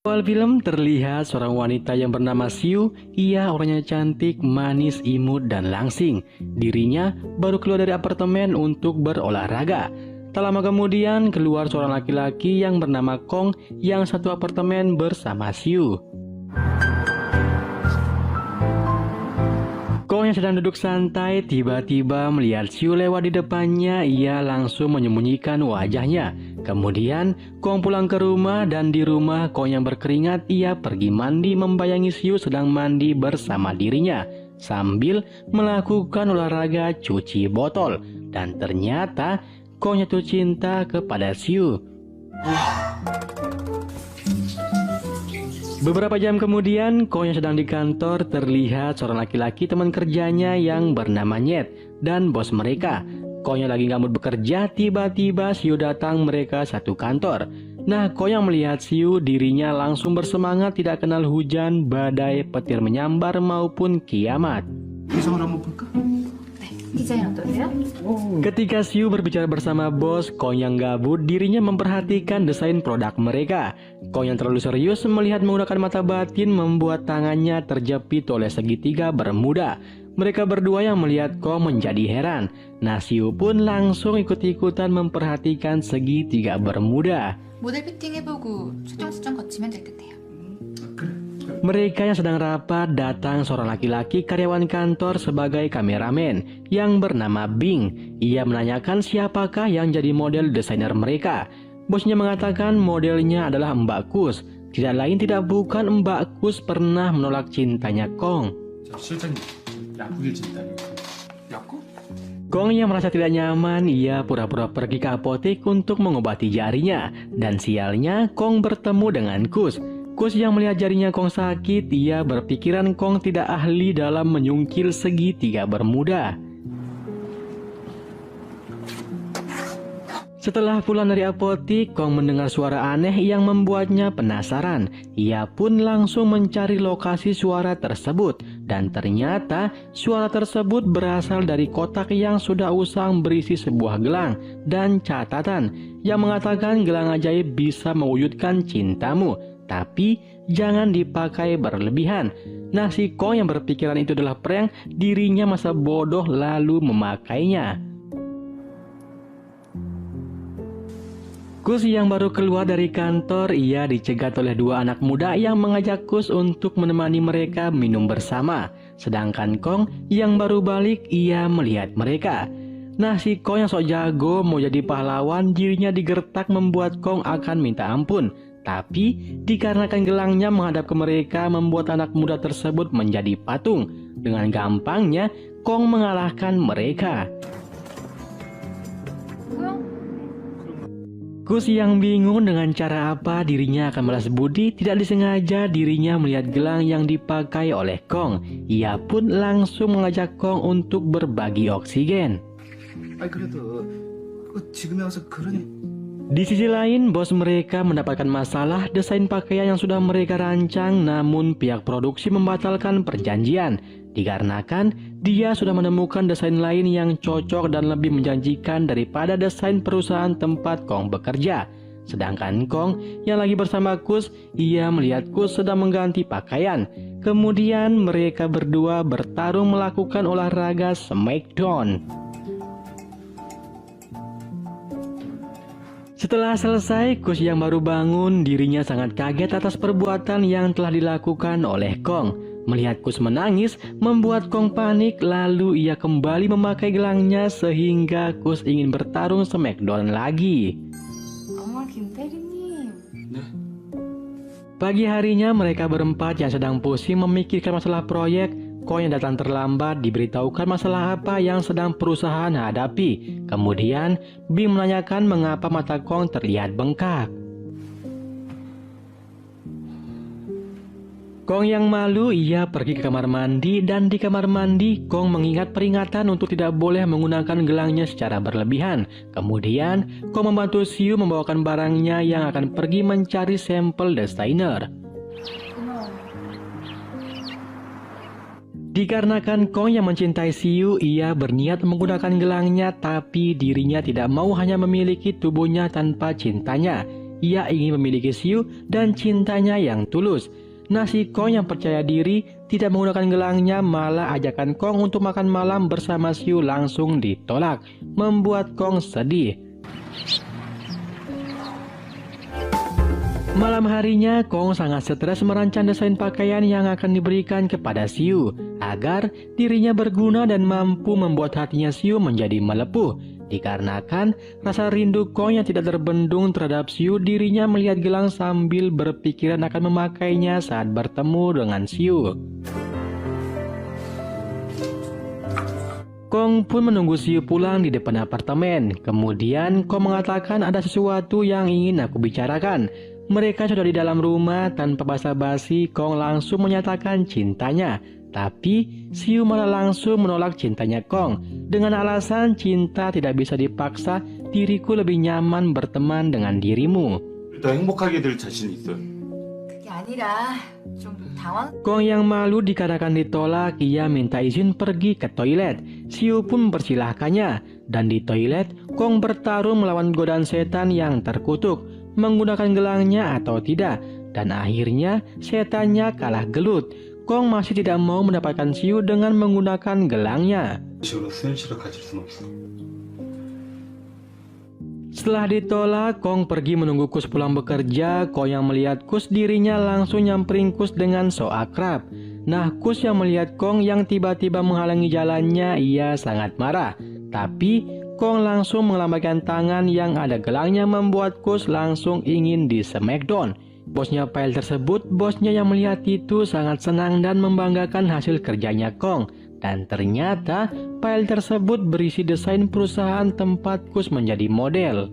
Awal film terlihat seorang wanita yang bernama Siu. Ia orangnya cantik, manis, imut, dan langsing. Dirinya baru keluar dari apartemen untuk berolahraga. Tak lama kemudian keluar seorang laki-laki yang bernama Kong yang satu apartemen bersama Siu. Kong yang sedang duduk santai tiba-tiba melihat Siu lewat di depannya. Ia langsung menyembunyikan wajahnya. Kemudian Kong pulang ke rumah dan di rumah Kong yang berkeringat ia pergi mandi membayangi Siu sedang mandi bersama dirinya sambil melakukan olahraga cuci botol. Dan ternyata Kong jatuh cinta kepada Siu. Beberapa jam kemudian, Kong yang sedang di kantor terlihat seorang laki-laki teman kerjanya yang bernama Nyet dan bos mereka. Kong yang lagi ngamut bekerja, tiba-tiba Siu datang mereka satu kantor. Nah, Kong yang melihat Siu, dirinya langsung bersemangat tidak kenal hujan, badai, petir menyambar maupun kiamat. Ketika Siu berbicara bersama bos, Kong yang gabut dirinya memperhatikan desain produk mereka. Kong yang terlalu serius melihat menggunakan mata batin membuat tangannya terjepit oleh segitiga bermuda. Mereka berdua yang melihat Kong menjadi heran. Nah, Siu pun langsung ikut-ikutan memperhatikan segitiga bermuda. 모델 피팅 해보고 수정 거치면 될 듯해요. Mereka yang sedang rapat datang seorang laki-laki karyawan kantor sebagai kameramen yang bernama Bing. Ia menanyakan siapakah yang jadi model desainer mereka. Bosnya mengatakan modelnya adalah Mbak Kus. Tidak lain tidak bukan Mbak Kus pernah menolak cintanya Kong. Kong yang merasa tidak nyaman, ia pura-pura pergi ke apotek untuk mengobati jarinya. Dan sialnya Kong bertemu dengan Kus. Kus yang melihat jarinya Kong sakit, ia berpikiran Kong tidak ahli dalam menyungkil segitiga bermuda. Setelah pulang dari apotik, Kong mendengar suara aneh yang membuatnya penasaran. Ia pun langsung mencari lokasi suara tersebut. Dan ternyata suara tersebut berasal dari kotak yang sudah usang berisi sebuah gelang dan catatan yang mengatakan gelang ajaib bisa mewujudkan cintamu. Tapi jangan dipakai berlebihan. Nah, si Kong yang berpikiran itu adalah prank, dirinya masa bodoh lalu memakainya. Kus yang baru keluar dari kantor, ia dicegat oleh dua anak muda yang mengajak Kus untuk menemani mereka minum bersama. Sedangkan Kong yang baru balik, ia melihat mereka. Nah, si Kong yang sok jago mau jadi pahlawan, dirinya digertak membuat Kong akan minta ampun. Tapi dikarenakan gelangnya menghadap ke mereka membuat anak muda tersebut menjadi patung. Dengan gampangnya Kong mengalahkan mereka. Kus yang bingung dengan cara apa dirinya akan balas budi, tidak disengaja dirinya melihat gelang yang dipakai oleh Kong. Ia pun langsung mengajak Kong untuk berbagi oksigen. Di sisi lain, bos mereka mendapatkan masalah desain pakaian yang sudah mereka rancang, namun pihak produksi membatalkan perjanjian. Dikarenakan dia sudah menemukan desain lain yang cocok dan lebih menjanjikan daripada desain perusahaan tempat Kong bekerja. Sedangkan Kong yang lagi bersama Kus, ia melihat Kus sedang mengganti pakaian. Kemudian mereka berdua bertarung melakukan olahraga Smackdown. Setelah selesai, Kus yang baru bangun, dirinya sangat kaget atas perbuatan yang telah dilakukan oleh Kong. Melihat Kus menangis, membuat Kong panik, lalu ia kembali memakai gelangnya sehingga Kus ingin bertarung Smackdown lagi. Pagi harinya mereka berempat yang sedang pusing memikirkan masalah proyek. Kong yang datang terlambat diberitahukan masalah apa yang sedang perusahaan hadapi. Kemudian Bing menanyakan mengapa mata Kong terlihat bengkak. Kong yang malu, ia pergi ke kamar mandi dan di kamar mandi Kong mengingat peringatan untuk tidak boleh menggunakan gelangnya secara berlebihan. Kemudian Kong membantu Siu membawakan barangnya yang akan pergi mencari sampel desainer. Dikarenakan Kong yang mencintai Siu, ia berniat menggunakan gelangnya, tapi dirinya tidak mau hanya memiliki tubuhnya tanpa cintanya. Ia ingin memiliki Siu dan cintanya yang tulus. Nah, si Kong yang percaya diri tidak menggunakan gelangnya, malah ajakan Kong untuk makan malam bersama Siu langsung ditolak, membuat Kong sedih. Malam harinya, Kong sangat stres merancang desain pakaian yang akan diberikan kepada Siu agar dirinya berguna dan mampu membuat hatinya Siu menjadi melepuh. Dikarenakan rasa rindu Kong yang tidak terbendung terhadap Siu, dirinya melihat gelang sambil berpikiran akan memakainya saat bertemu dengan Siu. Kong pun menunggu Siu pulang di depan apartemen. Kemudian Kong mengatakan ada sesuatu yang ingin aku bicarakan. Mereka sudah di dalam rumah, tanpa basa-basi Kong langsung menyatakan cintanya. Tapi Siu malah langsung menolak cintanya Kong dengan alasan cinta tidak bisa dipaksa, diriku lebih nyaman berteman dengan dirimu. 더 행복하게 될 자신이 있어요. 그게 아니라 좀 당황. Kong yang malu dikarenakan ditolak, ia minta izin pergi ke toilet. Siu pun mempersilahkannya, dan di toilet Kong bertarung melawan godaan setan yang terkutuk, menggunakan gelangnya atau tidak, dan akhirnya setannya kalah gelut. Kong masih tidak mau mendapatkan Siu dengan menggunakan gelangnya. 식으로 수현 씨를 가질 수는 없어. Setelah ditolak, Kong pergi menunggu Kus pulang bekerja. Kong yang melihat Kus, dirinya langsung nyamperin Kus dengan so akrab. Nah, Kus yang melihat Kong yang tiba-tiba menghalangi jalannya, ia sangat marah. Tapi Kong langsung melambaikan tangan yang ada gelangnya, membuat Kus langsung ingin di smackdown. Bosnya file tersebut, bosnya yang melihat itu sangat senang dan membanggakan hasil kerjanya Kong. Dan ternyata file tersebut berisi desain perusahaan tempat Kus menjadi model.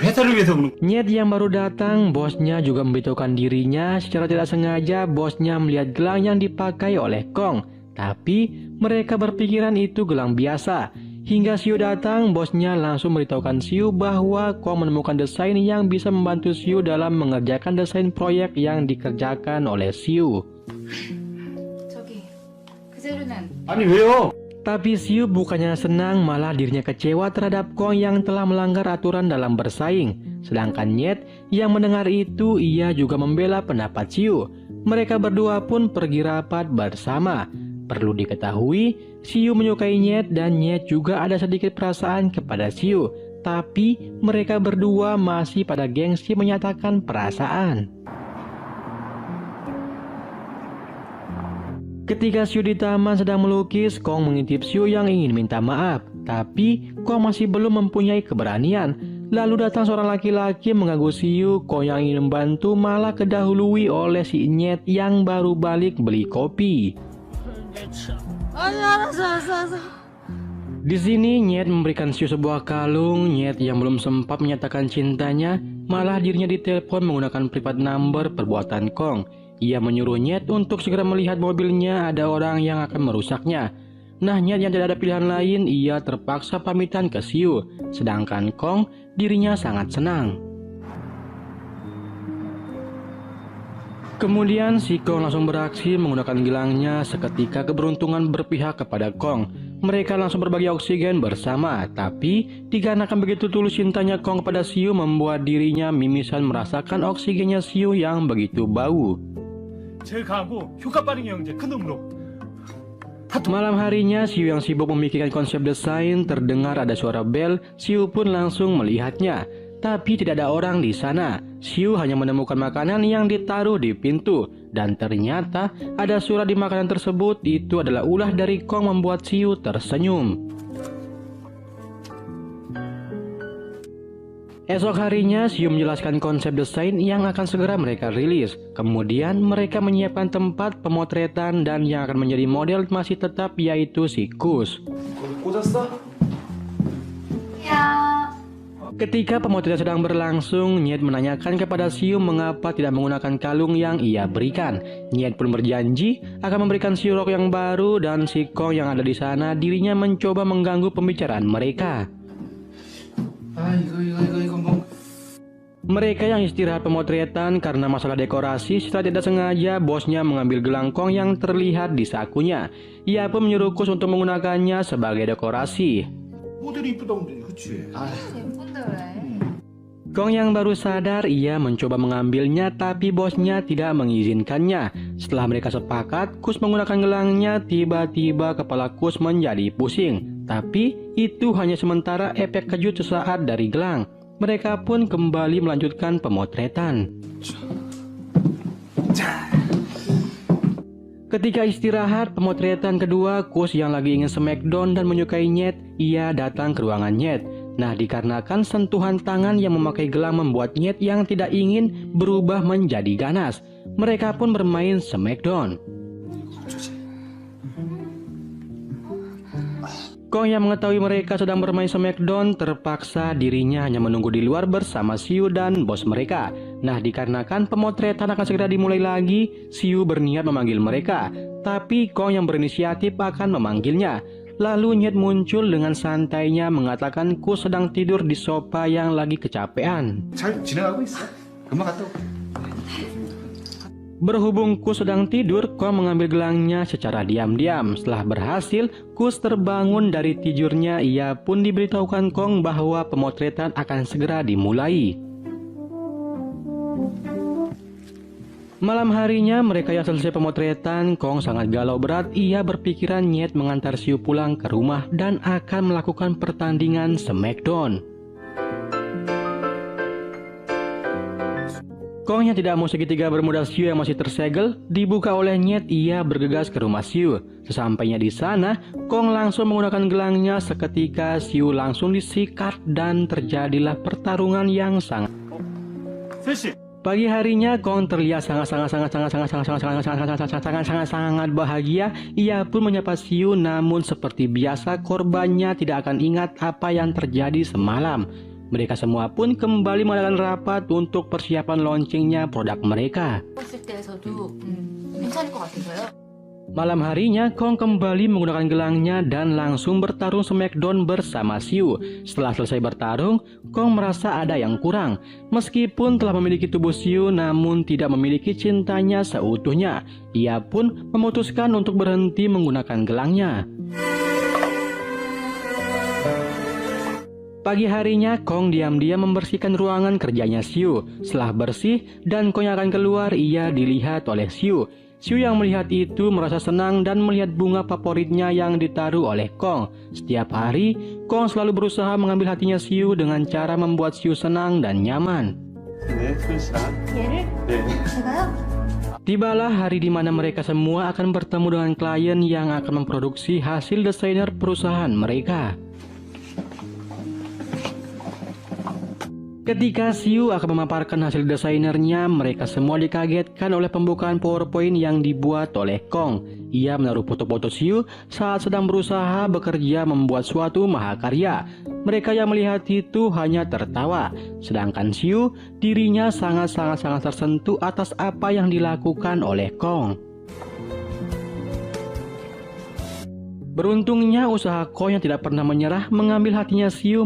회사를 위해서 그런 Nyet yang baru datang, bosnya juga memberitahukan dirinya. Secara tidak sengaja bosnya melihat gelang yang dipakai oleh Kong. Tapi mereka berpikiran itu gelang biasa. Hingga Siu datang, bosnya langsung memberitahukan Siu bahwa Kong menemukan desain yang bisa membantu Siu dalam mengerjakan desain proyek yang dikerjakan oleh Siu. 저기 그 재료는 아니 왜요? Tapi Siu bukannya senang, malah dirinya kecewa terhadap Kong yang telah melanggar aturan dalam bersaing. Sedangkan Nyet yang mendengar itu, ia juga membela pendapat Siu. Mereka berdua pun pergi rapat bersama. Perlu diketahui, Siu menyukai Nyet dan Nyet juga ada sedikit perasaan kepada Siu. Tapi mereka berdua masih pada gengsi menyatakan perasaan. Ketika Siu di taman sedang melukis, Kong mengintip Siu yang ingin minta maaf. Tapi Kong masih belum mempunyai keberanian. Lalu datang seorang laki-laki mengganggu Siu. Kong yang ingin membantu malah kedahului oleh si Nyet yang baru balik beli kopi. Di sini Nyet memberikan Siu sebuah kalung. Nyet yang belum sempat menyatakan cintanya, malah dirinya ditelepon menggunakan private number perbuatan Kong. Ia menyuruh Nyet untuk segera melihat mobilnya, ada orang yang akan merusaknya. Nah, Nyet yang tidak ada pilihan lain, ia terpaksa pamitan ke Siu. Sedangkan Kong, dirinya sangat senang. Kemudian si Kong langsung beraksi menggunakan gelangnya. Seketika keberuntungan berpihak kepada Kong. Mereka langsung berbagi oksigen bersama. Tapi dikarenakan begitu tulus cintanya Kong kepada Siu, membuat dirinya mimisan merasakan oksigennya Siu yang begitu bau. 제일 강하고 효과 빠른 영재 큰 놈으로. Malam harinya, Siu yang sibuk memikirkan konsep desain, terdengar ada suara bel. Siu pun langsung melihatnya. Tapi tidak ada orang di sana. Siu hanya menemukan makanan yang ditaruh di pintu. Dan ternyata ada surat di makanan tersebut. Itu adalah ulah dari Kong, membuat Siu tersenyum. Esok harinya, Siu menjelaskan konsep desain yang akan segera mereka rilis. Kemudian mereka menyiapkan tempat pemotretan dan yang akan menjadi model masih tetap yaitu si Kus. 꽂았어? 야 Ketika pemotretan sedang berlangsung, Nyet menanyakan kepada Siu mengapa tidak menggunakan kalung yang ia berikan. Nyet pun berjanji akan memberikan Siu rok yang baru, dan si Kong yang ada di sana dirinya mencoba mengganggu pembicaraan mereka. 이거 뭐 Mereka yang istirahat pemotretan karena masalah dekorasi, setelah tidak sengaja bosnya mengambil gelang Kong yang terlihat di sakunya. Ia pun menyuruh Kus untuk menggunakannya sebagai dekorasi. 모델이 이쁘다고 그러더니 그치? 예쁜데 왜? Kong yang baru sadar, ia mencoba mengambilnya tapi bosnya tidak mengizinkannya. Setelah mereka sepakat, Kus menggunakan gelangnya, tiba-tiba kepala Kus menjadi pusing. Tapi itu hanya sementara efek kejut sesaat dari gelang. Mereka pun kembali melanjutkan pemotretan. Ketika istirahat pemotretan kedua, Kus yang lagi ingin smackdown dan menyukai Nyet, ia datang ke ruangan Nyet. Nah, dikarenakan sentuhan tangan yang memakai gelang membuat Nyet yang tidak ingin berubah menjadi ganas. Mereka pun bermain smackdown. Kong yang mengetahui mereka sedang bermain smackdown terpaksa dirinya hanya menunggu di luar bersama Siu dan bos mereka. Nah, dikarenakan pemotretan akan segera dimulai lagi, Siu berniat memanggil mereka. Tapi Kong yang berinisiatif akan memanggilnya. Lalu Nyet muncul dengan santainya mengatakan Kus sedang tidur di sofa yang lagi kecapean. 잘 지내가고 있어. 금방 갔다 올게. Berhubung Kus sedang tidur, Kong mengambil gelangnya secara diam-diam. Setelah berhasil, Kus terbangun dari tidurnya. Ia pun diberitahukan Kong bahwa pemotretan akan segera dimulai. Malam harinya mereka yang selesai pemotretan, Kong sangat galau berat. Ia berpikiran Nyet mengantar Siu pulang ke rumah dan akan melakukan pertandingan smackdown. Kong yang tidak mau segitiga bermodal Siu yang masih tersegel dibuka oleh Nyet. Ia bergegas ke rumah Siu. Sesampainya di sana, Kong langsung menggunakan gelangnya. Seketika Siu langsung disikat dan terjadilah pertarungan yang sangat. 셋이 Pagi harinya Kong terlihat sangat bahagia. Ia pun menyapa Siu, namun seperti biasa korbannya tidak akan ingat apa yang terjadi semalam. Mereka semua pun kembali mengadakan rapat untuk persiapan launchingnya produk mereka. 했을 때에서도 괜찮을 것 같아서요. Malam harinya Kong kembali menggunakan gelangnya dan langsung bertarung smackdown bersama Siu. Setelah selesai bertarung, Kong merasa ada yang kurang. Meskipun telah memiliki tubuh Siu, namun tidak memiliki cintanya seutuhnya. Ia pun memutuskan untuk berhenti menggunakan gelangnya. Pagi harinya, Kong diam-diam membersihkan ruangan kerjanya Siu. Setelah bersih dan Kong yang akan keluar, ia dilihat oleh Siu. Siu yang melihat itu merasa senang dan melihat bunga favoritnya yang ditaruh oleh Kong. Setiap hari, Kong selalu berusaha mengambil hatinya Siu dengan cara membuat Siu senang dan nyaman. 네, 손씨랑. 얘를 네. 제가요? Tibalah hari di mana mereka semua akan bertemu dengan klien yang akan memproduksi hasil desainer perusahaan mereka. Ketika Siu akan memaparkan hasil desainernya, mereka semua dikagetkan oleh pembukaan PowerPoint yang dibuat oleh Kong. Ia menaruh foto-foto Siu saat sedang berusaha bekerja membuat suatu mahakarya. Mereka yang melihat itu hanya tertawa. Sedangkan Siu, dirinya sangat tersentuh atas apa yang dilakukan oleh Kong. Beruntungnya usaha Kong yang tidak pernah menyerah mengambil hatinya Siu